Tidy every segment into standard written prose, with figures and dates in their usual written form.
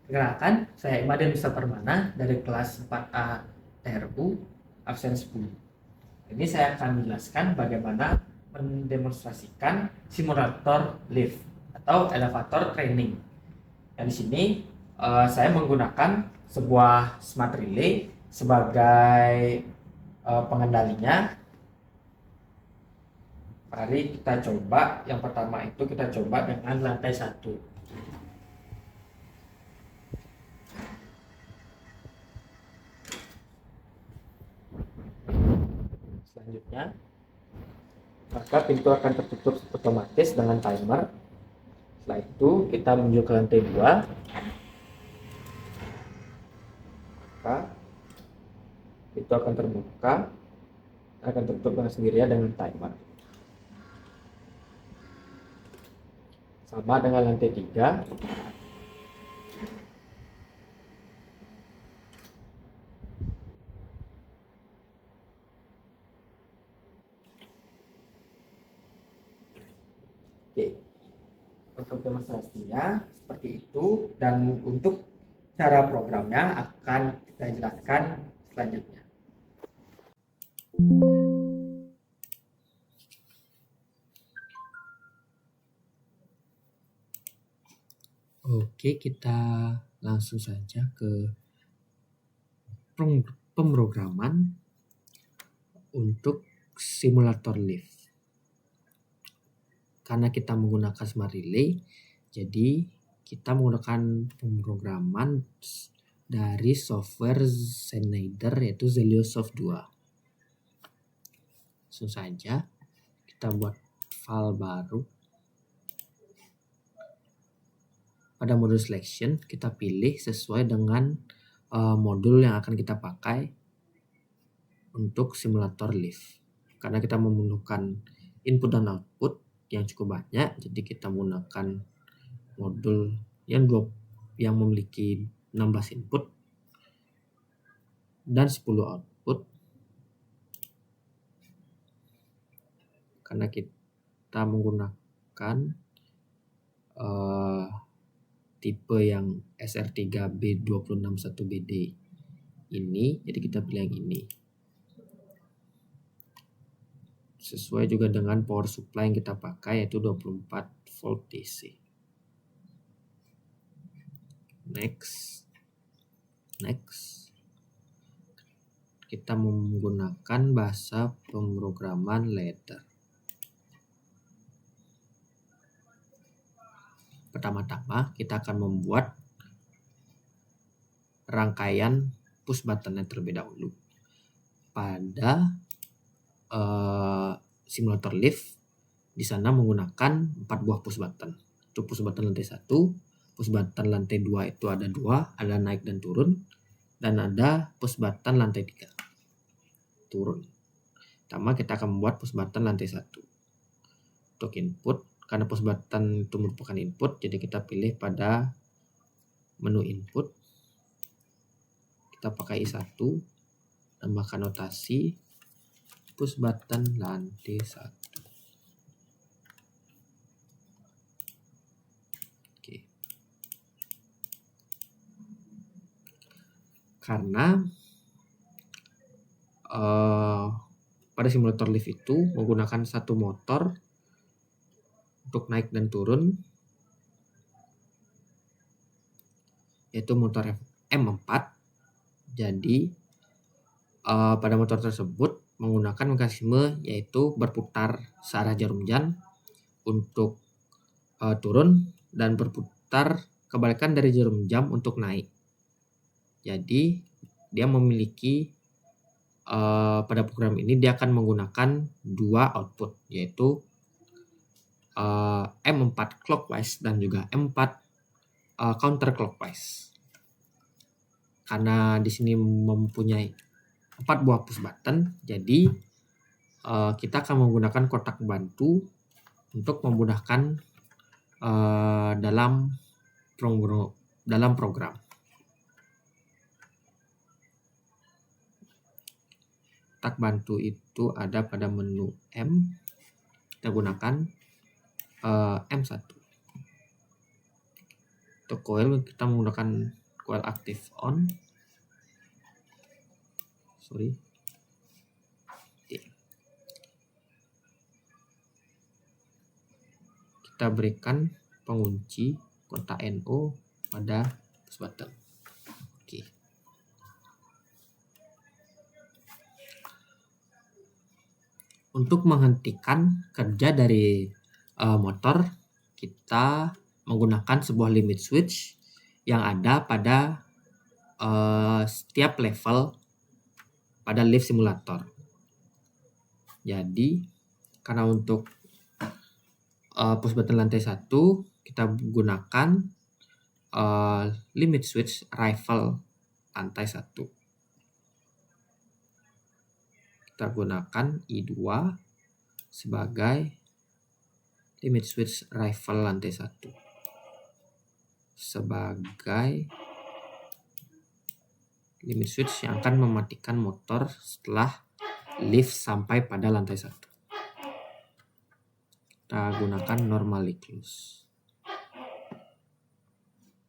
Perkenalkan, saya Imaden Musa Permana dari kelas 4A TRU absen 10. Ini saya akan menjelaskan bagaimana mendemonstrasikan simulator lift atau elevator training. Dan di sini saya menggunakan sebuah smart relay sebagai pengendalinya. Mari kita coba. Yang pertama itu kita coba dengan lantai 1. Selanjutnya, maka pintu akan tertutup otomatis dengan timer. Setelah itu kita menuju ke lantai 2. Maka pintu akan terbuka, akan tertutup dengan sendirinya dengan timer. Sama dengan lantai 3. Oke. Untuk demonstrasinya seperti itu, dan untuk cara programnya akan kita jelaskan selanjutnya. Oke, kita langsung saja ke pemrograman untuk simulator lift. Karena kita menggunakan smart relay, jadi kita menggunakan pemrograman dari software Schneider, yaitu Zeliosoft 2. Langsung saja kita buat file baru. Pada modul selection kita pilih sesuai dengan modul yang akan kita pakai untuk simulator lift. Karena kita memerlukan input dan output yang cukup banyak, jadi kita menggunakan modul yang memiliki 16 input dan 10 output. Karena kita menggunakan tipe yang SR3B261BD ini, jadi kita pilih yang ini. Sesuai juga dengan power supply yang kita pakai, yaitu 24 volt DC. Next. Kita menggunakan bahasa pemrograman ladder. Pertama-tama kita akan membuat rangkaian push buttonnya terlebih dahulu. Pada simulator lift, di sana menggunakan 4 buah push button. Itu push button lantai 1, push button lantai 2 itu ada 2, ada naik dan turun, dan ada push button lantai 3 turun. Pertama kita akan membuat push button lantai 1. Untuk input, karena push button itu merupakan input, jadi kita pilih pada menu input. Kita pakai I1, tambahkan notasi push button lantai 1. Oke. Karena pada simulator lift itu menggunakan satu motor untuk naik dan turun, yaitu motor M4. Jadi pada motor tersebut menggunakan mekanisme yaitu berputar searah jarum jam untuk turun dan berputar kebalikan dari jarum jam untuk naik. Jadi dia memiliki pada program ini dia akan menggunakan 2 output, yaitu M4 clockwise dan juga M4 counterclockwise. Karena di sini mempunyai 4 buah push button, jadi kita akan menggunakan kotak bantu untuk memudahkan dalam program. Kotak bantu itu ada pada menu M. Kita gunakan M1. Untuk coil kita menggunakan coil active on. Oke. Kita berikan pengunci kontak NO pada push button. Oke. Untuk menghentikan kerja dari motor, kita menggunakan sebuah limit switch yang ada pada setiap level pada lift simulator. Jadi karena untuk push button lantai 1 kita gunakan limit switch rifle lantai 1. Kita gunakan I2 sebagai limit switch rifle lantai 1 sebagai limit switch yang akan mematikan motor setelah lift sampai pada lantai 1. Kita gunakan normally close.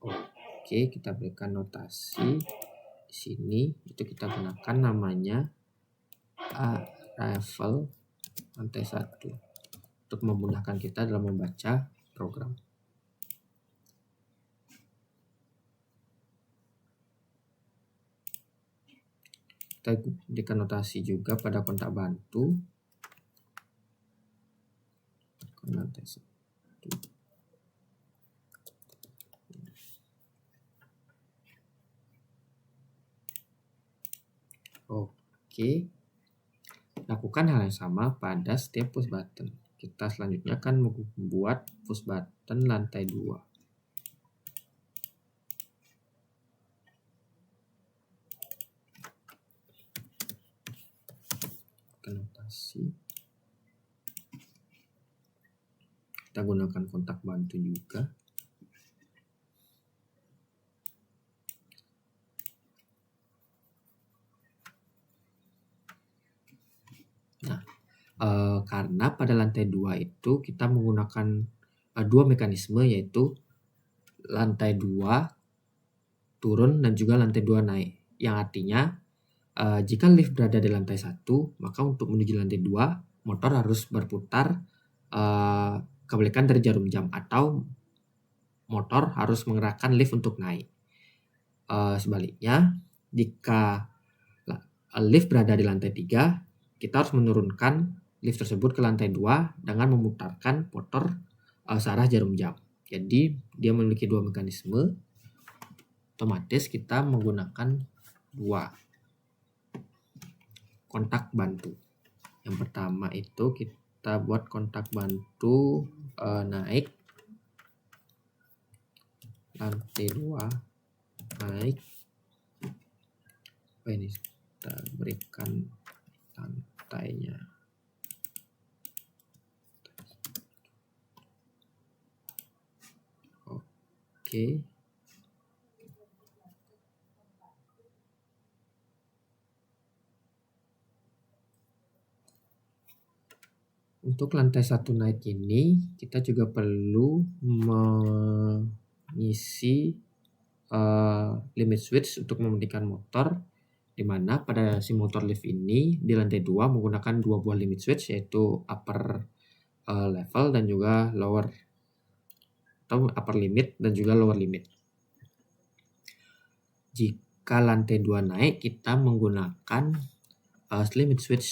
Oke, kita berikan notasi di sini. Itu kita gunakan namanya rifle lantai 1 untuk memudahkan kita dalam membaca program. Kita berikan notasi juga pada kontak bantu lantai 1. Oke, lakukan hal yang sama pada setiap push button. Kita selanjutnya akan membuat push button lantai 2. Notasi. Kita gunakan kontak bantu juga. Nah, karena pada lantai 2 itu kita menggunakan dua mekanisme, yaitu lantai 2 turun dan juga lantai 2 naik. Yang artinya jika lift berada di lantai 1, maka untuk menuju lantai 2 motor harus berputar kebalikan dari jarum jam, atau motor harus menggerakkan lift untuk naik. Sebaliknya, jika lift berada di lantai 3, kita harus menurunkan lift tersebut ke lantai 2 dengan memutarkan motor searah jarum jam. Jadi dia memiliki dua mekanisme. Otomatis kita menggunakan dua kontak bantu. Yang pertama itu kita buat kontak bantu naik lantai 2 naik. Ini kita berikan lantainya. Oke. Untuk lantai 1 naik ini kita juga perlu mengisi limit switch untuk mematikan motor, di mana pada si motor lift ini di lantai 2 menggunakan dua buah limit switch, yaitu upper level dan juga lower, atau upper limit dan juga lower limit. Jika lantai 2 naik, kita menggunakan limit switch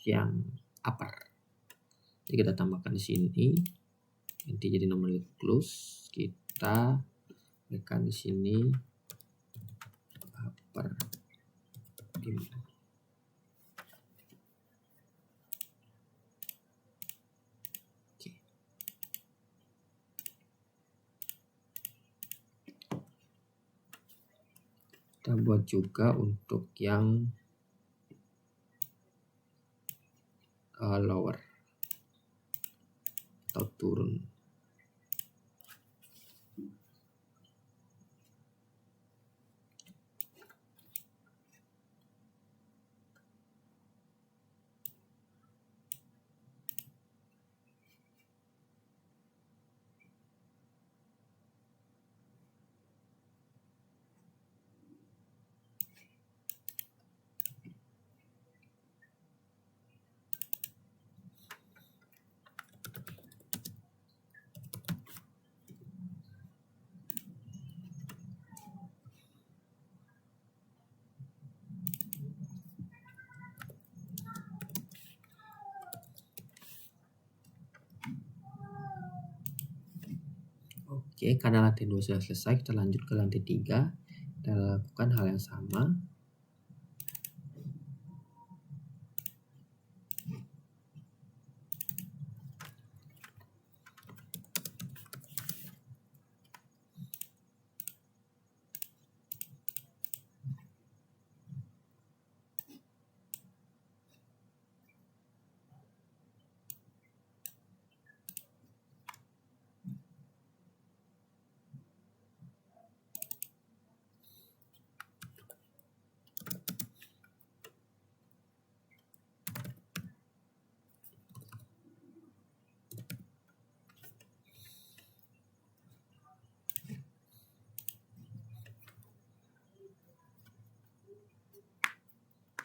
yang upper. Jadi kita tambahkan di sini, nanti jadi normally close. Kita berikan di sini upper limit. Oke. Kita buat juga untuk yang lower atau turun. Oke, karena lantai 2 sudah selesai, kita lanjut ke lantai 3. Kita lakukan hal yang sama.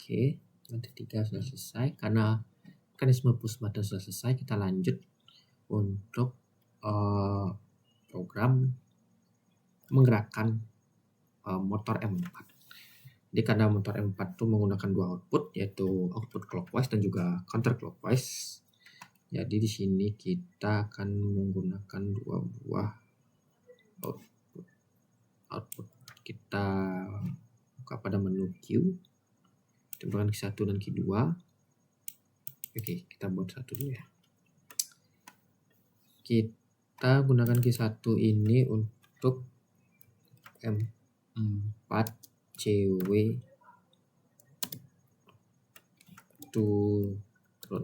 Oke, lantai 3 sudah selesai. Karena mekanisme push button sudah selesai, kita lanjut untuk program menggerakkan motor M4. Jadi karena motor M4 itu menggunakan dua output, yaitu output clockwise dan juga counter clockwise. Jadi di sini kita akan menggunakan dua buah output. Kita buka pada menu Q, tambahkan Q1 dan Q2. Oke, kita buat satu dulu ya. Kita gunakan Q1 ini untuk M4 CW turun.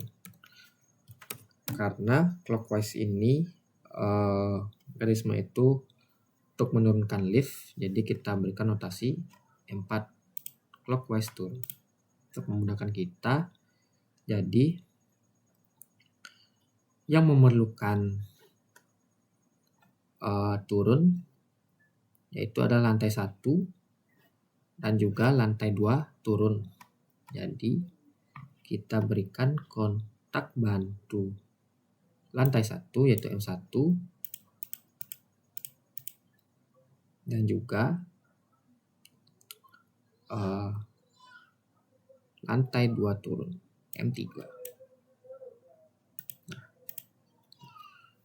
Karena clockwise ini mekanisme itu untuk menurunkan lift, jadi kita berikan notasi M4 clockwise turun untuk memudahkan kita. Jadi yang memerlukan turun yaitu ada lantai 1 dan juga lantai 2 turun. Jadi kita berikan kontak bantu lantai 1 yaitu M1 dan juga lantai 2 turun M3. Nah,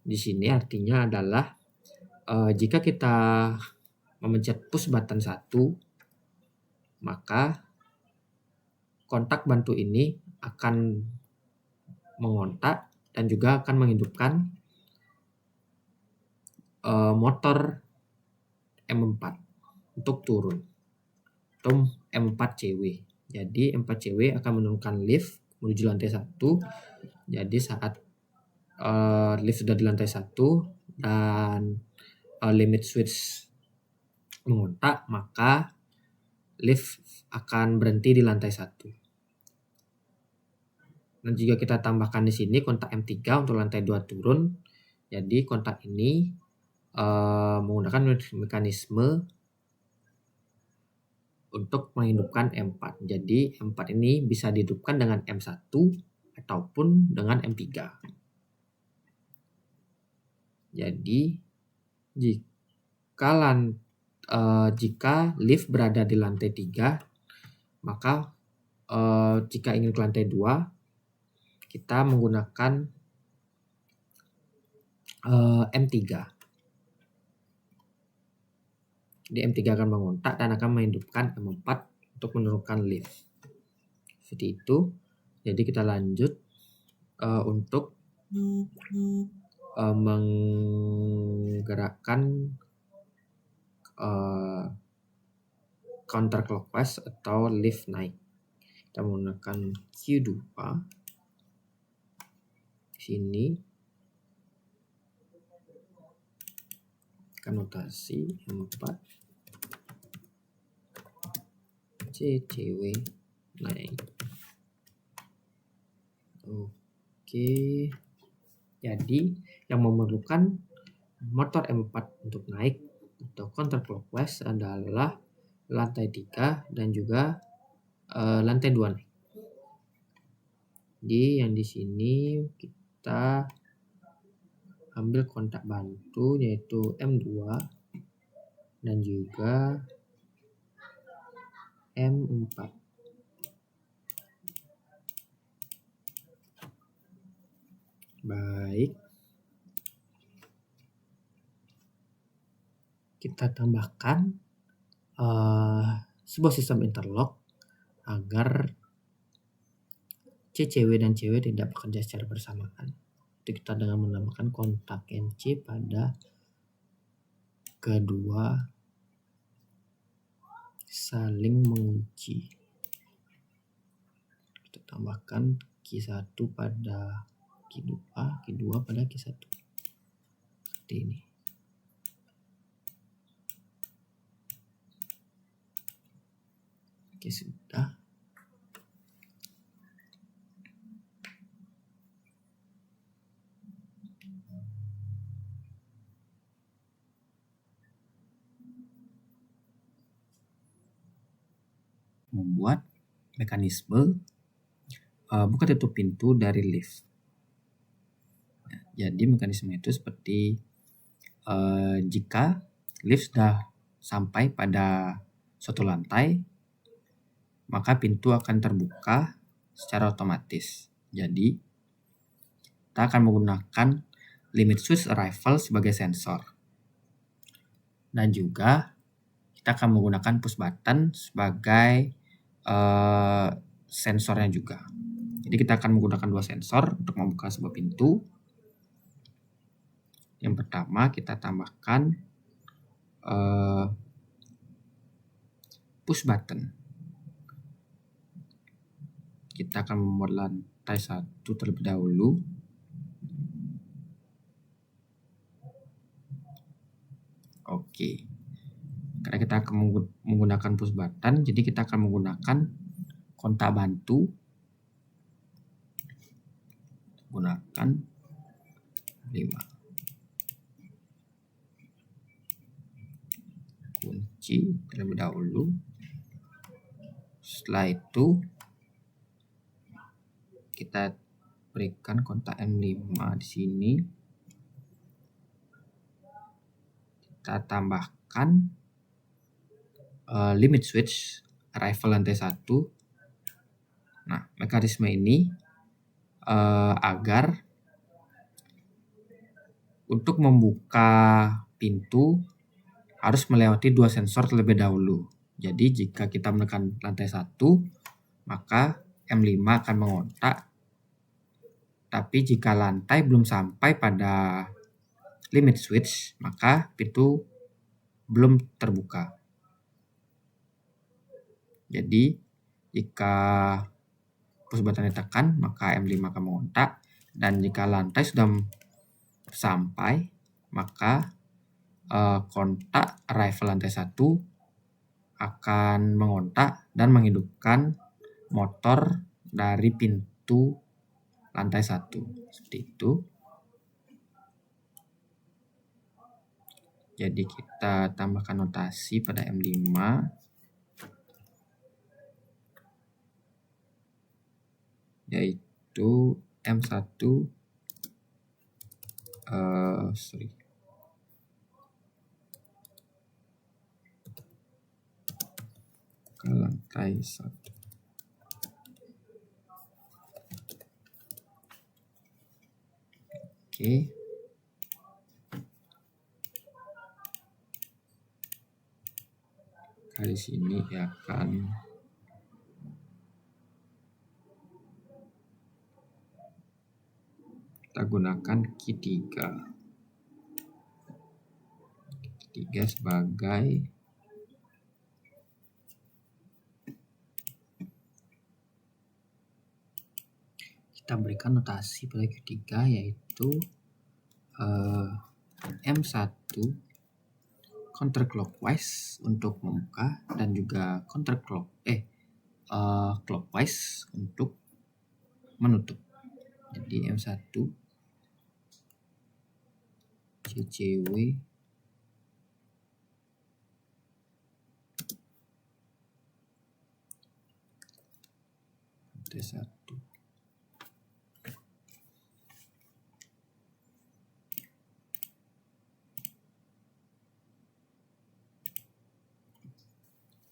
di sini artinya adalah jika kita memencet push button 1, maka kontak bantu ini akan mengontak dan juga akan menghidupkan motor M4 untuk turun atau M4 CW. Jadi M4 CW akan menurunkan lift menuju lantai 1. Jadi saat lift sudah di lantai 1 dan limit switch mengontak, maka lift akan berhenti di lantai 1. Dan jika kita tambahkan di sini kontak M3 untuk lantai 2 turun, jadi kontak ini menggunakan mekanisme untuk menghidupkan M4. Jadi M4 ini bisa dihidupkan dengan M1 ataupun dengan M3. Jadi jika lift berada di lantai 3, maka jika ingin ke lantai 2, kita menggunakan M3. Di M3 akan mengontak dan akan menghidupkan M4 untuk menurunkan lift. Seperti itu. Jadi kita lanjut untuk menggerakkan counter clockwise atau lift naik. Kita menggunakan Q2. Di sini notasi M4 CCW naik. Oke. Jadi yang memerlukan motor M4 untuk naik atau counter clockwise adalah lantai 3 dan juga lantai 2 naik. Jadi yang di sini kita ambil kontak bantu yaitu M2 dan juga M4. Baik. kita tambahkan sebuah sistem interlock agar CCW dan CW tidak bekerja secara bersamaan. Itu kita dengan menambahkan kontak NC pada kedua saling mengunci. Kita tambahkan Q1 pada Q2 pada Q1. Seperti ini. Oke, sudah. Membuat mekanisme buka tutup pintu dari lift. Jadi mekanisme itu seperti jika lift sudah sampai pada suatu lantai, maka pintu akan terbuka secara otomatis. Jadi kita akan menggunakan limit switch arrival sebagai sensor. Dan juga kita akan menggunakan push button sebagai sensornya juga. Jadi kita akan menggunakan dua sensor untuk membuka sebuah pintu. Yang pertama kita tambahkan push button. Kita akan membuat lantai 1 terlebih dahulu. Oke. Karena kita akan menggunakan push button, jadi kita akan menggunakan kontak bantu. Gunakan 5. Kunci terlebih dahulu. Setelah itu kita berikan kontak M5 di sini. Kita tambahkan limit switch arrival lantai 1. Nah, mekanisme ini agar untuk membuka pintu harus melewati dua sensor terlebih dahulu. Jadi jika kita menekan lantai 1, maka M5 akan mengontak. Tapi jika lantai belum sampai pada limit switch, maka pintu belum terbuka. Jadi jika push button ditekan, maka M5 akan mengontak. Dan jika lantai sudah sampai, maka kontak arrival lantai 1 akan mengontak dan menghidupkan motor dari pintu lantai 1. Seperti itu. Jadi kita tambahkan notasi pada M5. Yaitu M1 ke lantai 1. Oke. Di sini akan kita gunakan Q3 sebagai kita berikan notasi pada Q3 yaitu M1 counterclockwise untuk membuka dan juga clockwise untuk menutup. Jadi M1 CCW T1.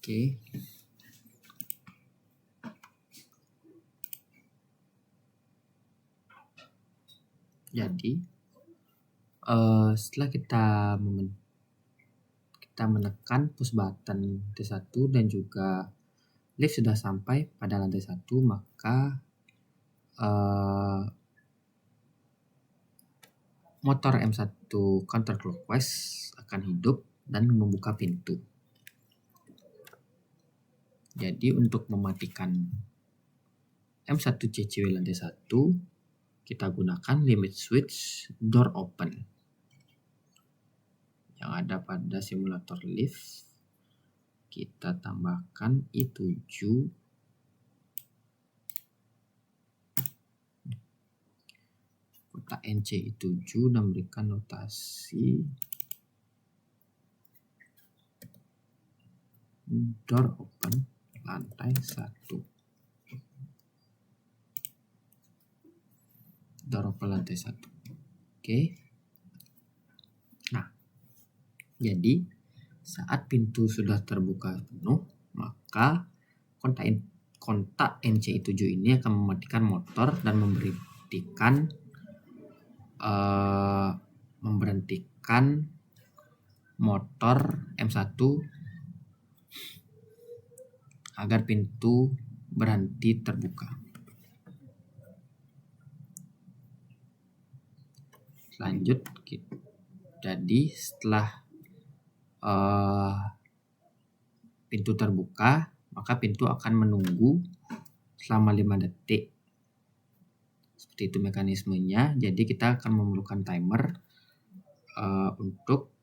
Oke. Jadi setelah kita kita menekan push button lantai 1 dan juga lift sudah sampai pada lantai 1, maka motor M1 counterclockwise akan hidup dan membuka pintu. Jadi untuk mematikan M1 CCW lantai 1, kita gunakan limit switch door open yang ada pada simulator lift. Kita tambahkan I7 kotak NC I7 dan berikan notasi door open lantai 1. Door open lantai 1. Oke. Nah, jadi saat pintu sudah terbuka penuh, maka kontak NC7 ini akan mematikan motor dan memberhentikan motor M1 agar pintu berhenti terbuka. Lanjut, jadi setelah pintu terbuka, maka pintu akan menunggu selama 5 detik. Seperti itu mekanismenya. Jadi kita akan memerlukan timer untuk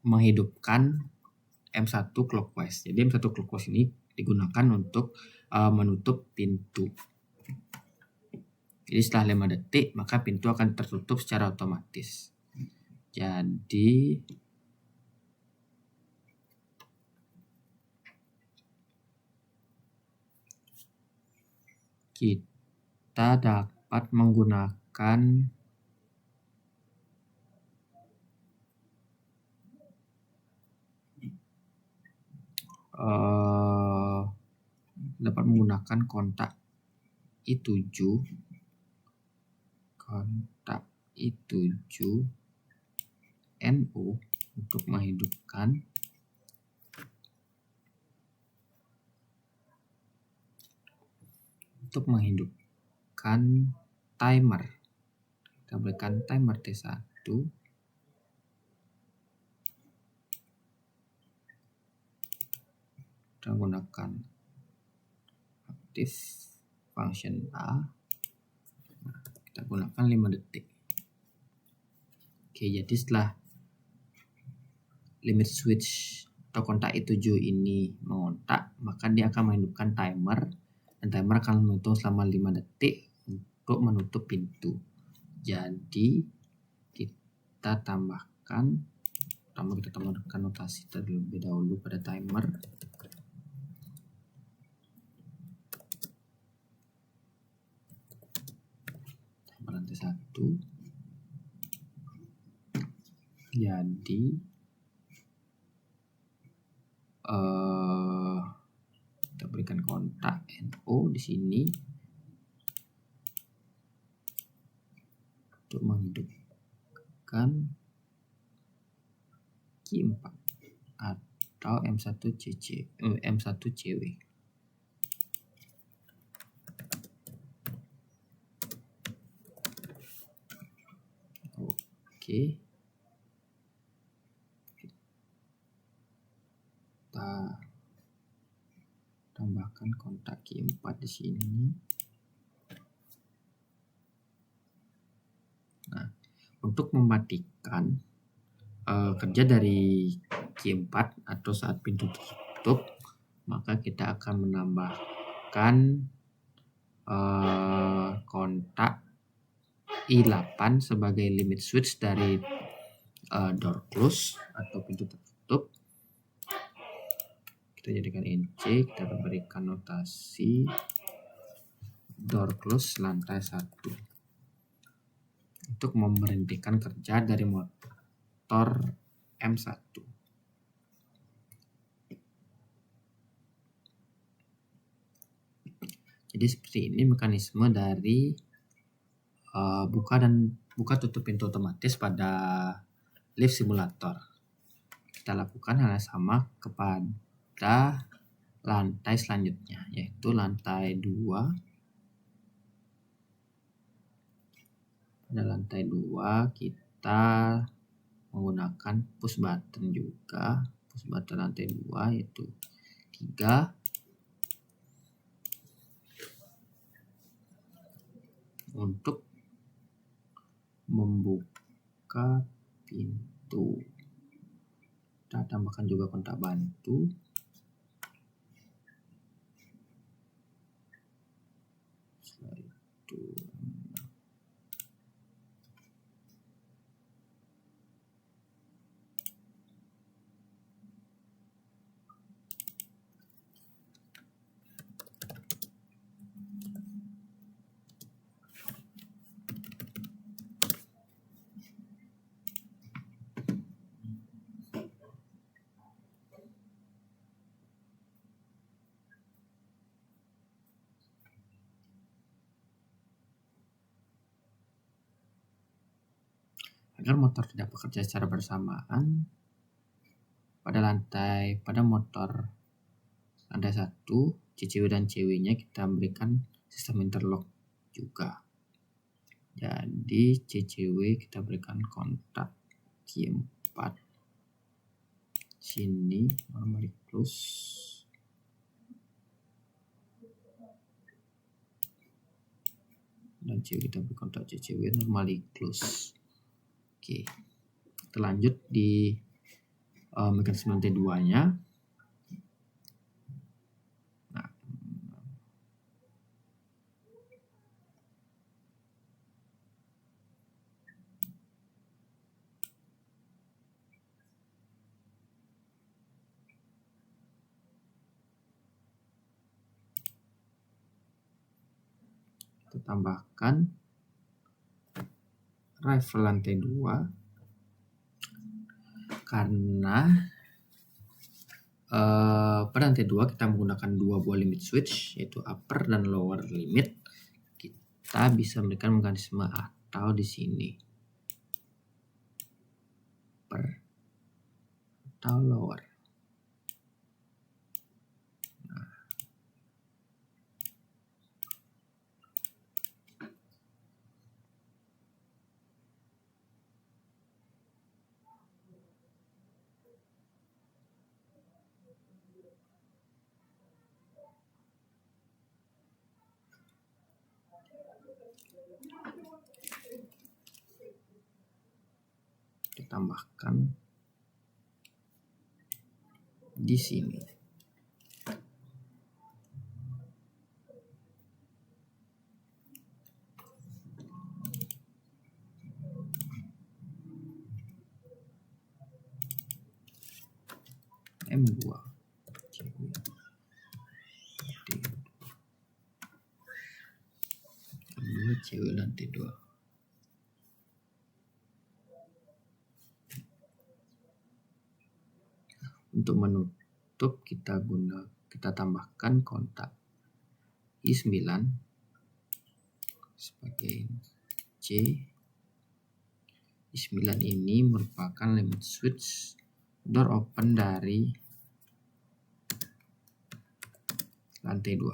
menghidupkan M1 clockwise. Jadi M1 clockwise ini digunakan untuk menutup pintu. Jadi setelah 5 detik maka pintu akan tertutup secara otomatis. Jadi kita dapat menggunakan kontak I7 NO untuk menghidupkan timer. Kita berikan timer T1. Kita gunakan aktif function A. Kita gunakan 5 detik. Oke, jadi setelah limit switch atau kontak I7 ini mengontak, maka dia akan menghidupkan timer dan timer akan menghitung selama 5 detik untuk menutup pintu. Jadi kita tambahkan notasi terlebih dahulu pada timer. Timer lantai 1. Jadi kita berikan kontak NO di sini untuk menghidupkan Q4 atau M1 CW. Oke. Kita tambahkan kontak Q4 di sini. Nah, untuk mematikan kerja dari Q4 atau saat pintu tertutup, maka kita akan menambahkan kontak I8 sebagai limit switch dari door close atau pintu tertutup. Kita jadikan NC, kita berikan notasi door close lantai 1 untuk memberhentikan kerja dari motor M1. Jadi seperti ini mekanisme dari buka tutup pintu otomatis pada lift simulator. Kita lakukan hal yang sama kepada lantai selanjutnya, yaitu lantai 2. Pada lantai 2 kita menggunakan push button juga. Push button lantai 2 yaitu 3. Untuk membuka pintu. Kita tambahkan juga kontak bantu. Setelah itu agar motor tidak bekerja secara bersamaan, pada motor lantai 1, CCW dan CW-nya kita berikan sistem interlock juga. Jadi CCW kita berikan kontak Q4 sini, normally close. Dan CW kita beri kontak CCW normally close. Oke, kita lanjut di mekanisme lantai 2-nya. Nah, kita tambahkan rifle lantai 2 karena pada lantai 2 kita menggunakan 2 buah limit switch, yaitu upper dan lower limit. Kita bisa memberikan mekanisme atau di sini upper atau lower. Tambahkan di sini. M2 cewek lantai 2. Untuk menutup kita tambahkan kontak I9 sebagai C. I9 ini merupakan limit switch door open dari lantai 2.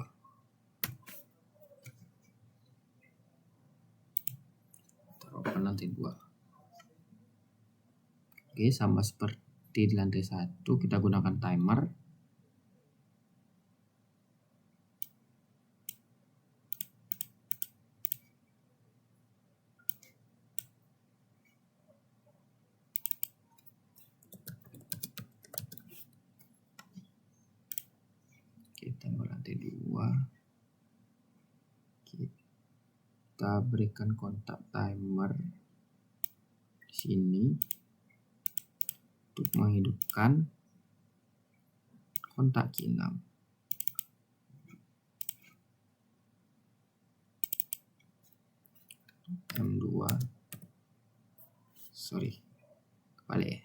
Door open lantai 2. Oke, sama seperti di lantai 1 kita gunakan timer. Kita lantai 2. Kita berikan kontak timer di sini untuk menghidupkan kontak Q6. M2 kebalik ya.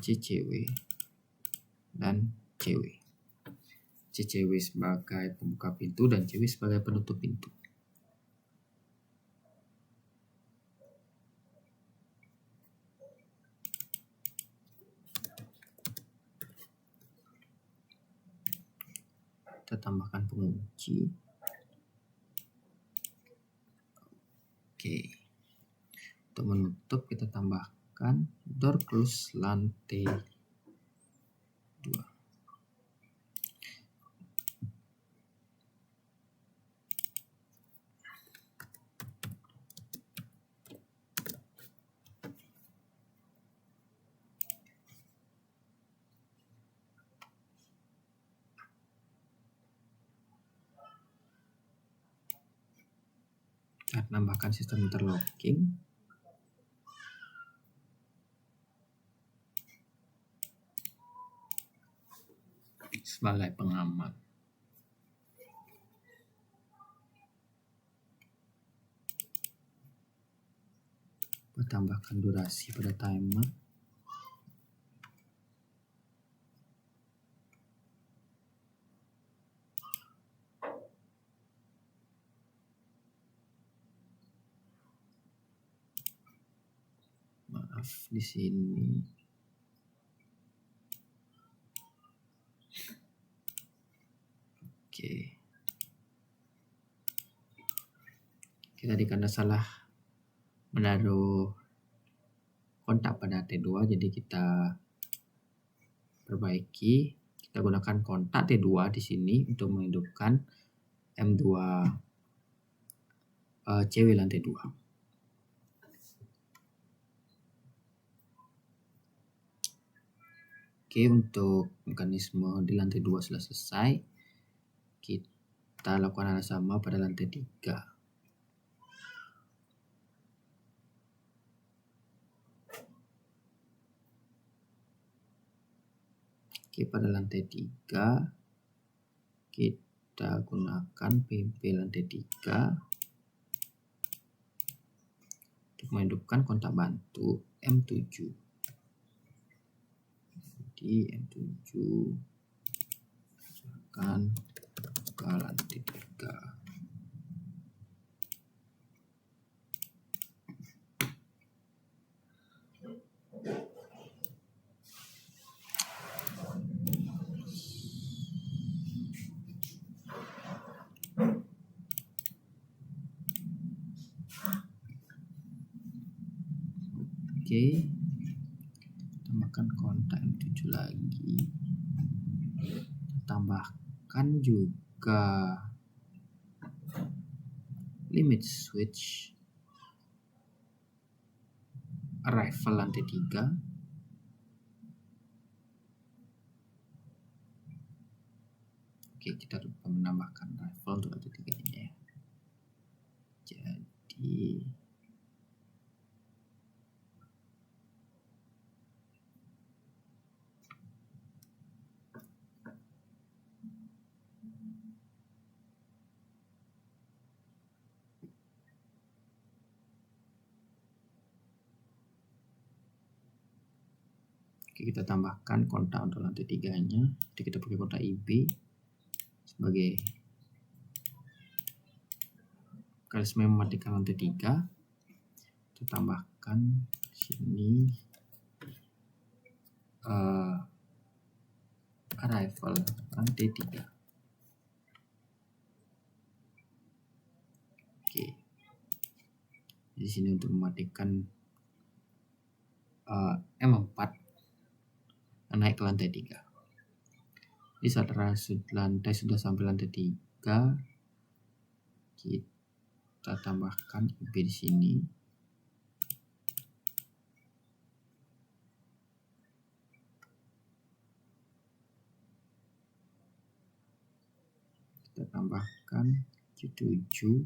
CCW dan CW. CCW sebagai pembuka pintu dan CW sebagai penutup pintu. Kita tambahkan pengunci. Oke. Untuk menutup kita tambahkan door close lantai 2. Kita tambahkan sistem interlocking. Sebagai pengaman. Tambahkan durasi pada timer. Maaf di sini. Oke. Kita karena salah menaruh kontak pada T2, jadi kita perbaiki. Kita gunakan kontak T2 di sini untuk menghidupkan M2 CW lantai 2. Oke, untuk mekanisme di lantai 2 sudah selesai. Kita lakukan hal sama pada lantai 3. Oke, pada lantai 3 kita gunakan PMP lantai 3 untuk menghidupkan kontak bantu M7. Di M7 akan ke lantai 3. Oke, tambahkan kontak M7 lagi. Tambahkan juga limit switch arrival lantai 3. Oke, kita lupa menambahkan arrival untuk lantai 3 nya ya. Jadi kita tambahkan kontak untuk lantai 3 nya. Jadi kita pakai kontak IB sebagai mekanisme mematikan lantai 3. Kita tambahkan sini arrival lantai 3. Oke. Di sini untuk mematikan M4 naik ke lantai 3. Di saat lantai sudah sampai lantai 3, kita tambahkan IP di sini. Kita tambahkan Q7.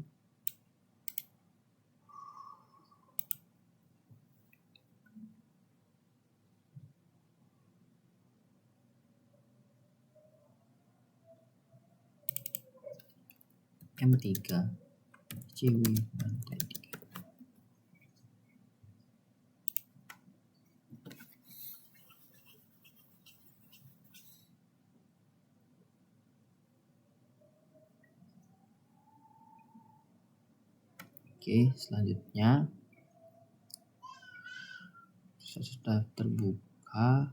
M3 CW lantai 3. Oke, selanjutnya sudah terbuka,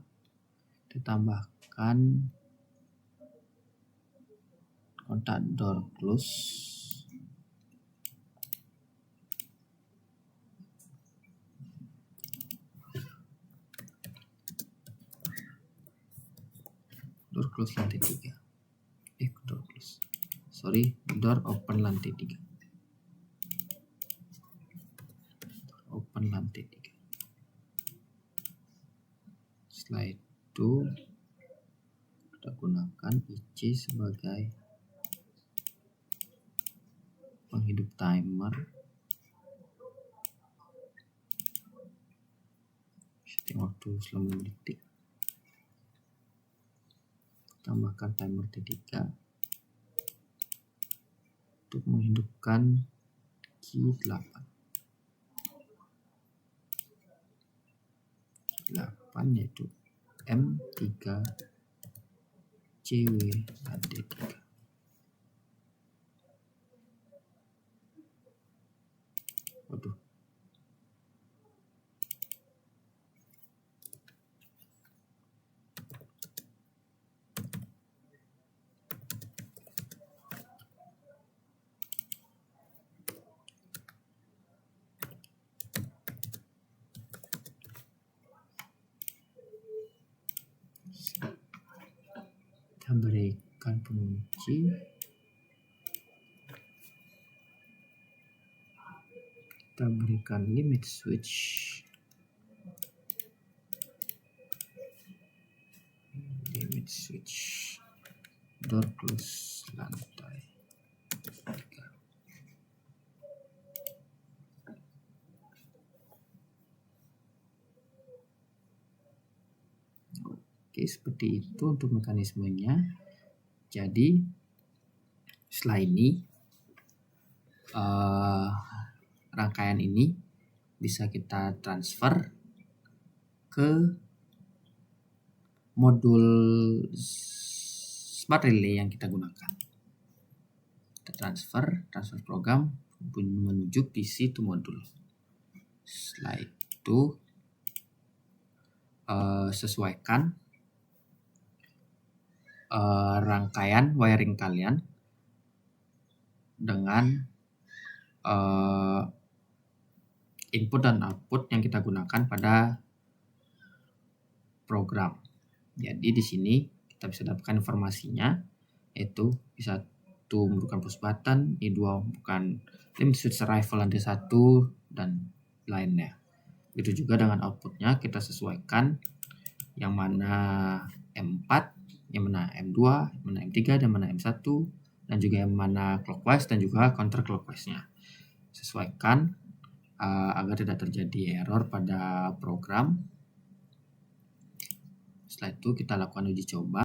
ditambahkan kontak door close. Door close lantai 3. Door close. Door open lantai 3. Open lantai 3. Setelah itu kita gunakan IC sebagai penghidup timer. Setting waktu selama 5 detik. Tambahkan timer T3 untuk menghidupkan key 8 yaitu M3 CW lantai 3. Waduh. Kita berikan pengunci. Kita berikan limit switch. Door close lantai 3. Oke, seperti itu untuk mekanismenya. Jadi setelah ini rangkaian ini bisa kita transfer ke modul smart relay yang kita gunakan. Kita transfer program menuju PC to modul. Setelah itu sesuaikan rangkaian wiring kalian dengan input dan output yang kita gunakan pada program. Jadi di sini kita bisa dapatkan informasinya, yaitu I1 merupakan push button, I2 bukan limit switch arrival lantai 1 dan lainnya. Begitu juga dengan outputnya kita sesuaikan yang mana M4, yang mana M2, yang mana M3, dan mana M1, dan juga yang mana clockwise dan juga counter clockwise-nya. Sesuaikan agar tidak terjadi error pada program. Setelah itu kita lakukan uji coba.